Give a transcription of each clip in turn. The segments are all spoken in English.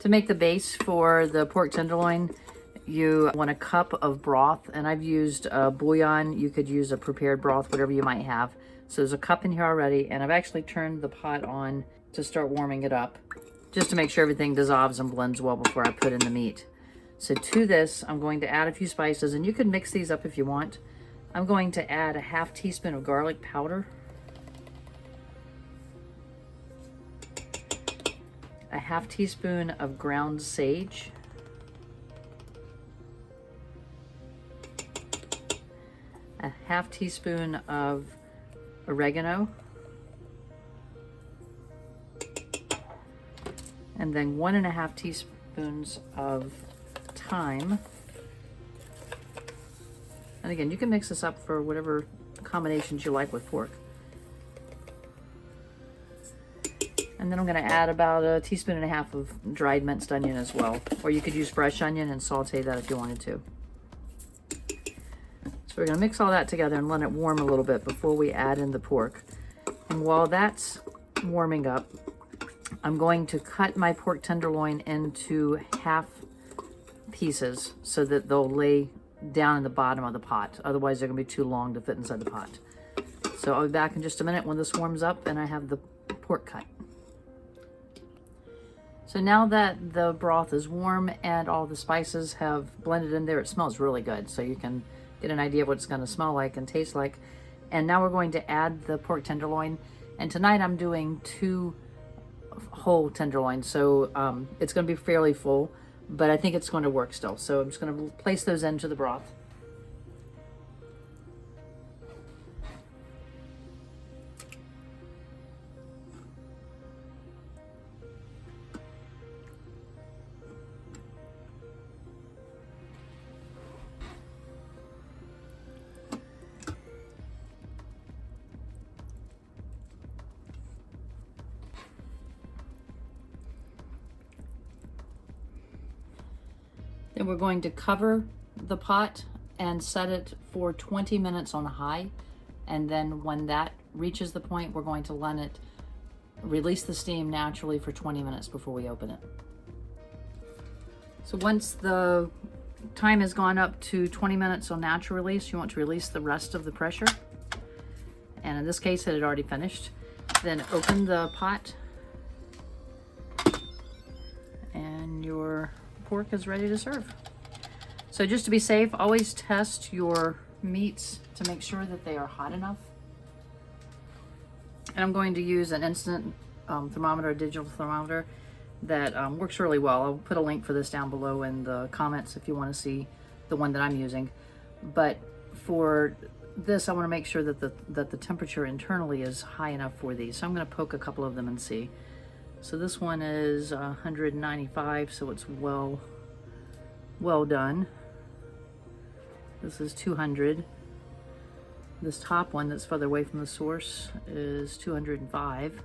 To make the base for the pork tenderloin, you want a cup of broth, and I've used a bouillon. You could use a prepared broth, whatever you might have. So there's a cup in here already, and I've actually turned the pot on to start warming it up, just to make sure everything dissolves and blends well before I put in the meat. So to this, I'm going to add a few spices, and you can mix these up if you want. I'm going to add a ½ teaspoon of garlic powder, a ½ teaspoon of ground sage, a ½ teaspoon of oregano, and then 1½ teaspoons of thyme. And again, you can mix this up for whatever combinations you like with pork. And then I'm going to add about a teaspoon and a half of dried minced onion as well. Or you could use fresh onion and saute that if you wanted to. So we're going to mix all that together and let it warm a little bit before we add in the pork. And while that's warming up, I'm going to cut my pork tenderloin into half pieces so that they'll lay down in the bottom of the pot. Otherwise, they're going to be too long to fit inside the pot. So I'll be back in just a minute when this warms up and I have the pork cut. So now that the broth is warm and all the spices have blended in there, it smells really good. So you can get an idea of what it's going to smell like and taste like. And now we're going to add the pork tenderloin. And tonight I'm doing 2 whole tenderloins. So it's going to be fairly full, but I think it's going to work still. So I'm just going to place those into the broth. Then we're going to cover the pot and set it for 20 minutes on high. And then when that reaches the point, we're going to let it release the steam naturally for 20 minutes before we open it. So once the time has gone up to 20 minutes on natural release, you want to release the rest of the pressure. And in this case, it had already finished. Then open the pot and your pork is ready to serve. So just to be safe, always test your meats to make sure that they are hot enough. And I'm going to use an instant thermometer, a digital thermometer that works really well. I'll put a link for this down below in the comments if you want to see the one that I'm using. But for this, I want to make sure that the temperature internally is high enough for these. So I'm going to poke a couple of them and see. So this one is 195, so it's well done. This is 200. This top one that's further away from the source is 205.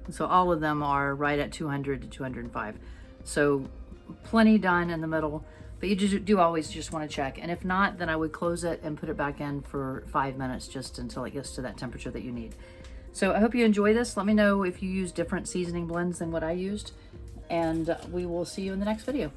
So all of them are right at 200 to 205. So plenty done in the middle, but you do always just want to check. And if not, then I would close it and put it back in for 5 minutes just until it gets to that temperature that you need. So I hope you enjoy this. Let me know if you use different seasoning blends than what I used, and we will see you in the next video.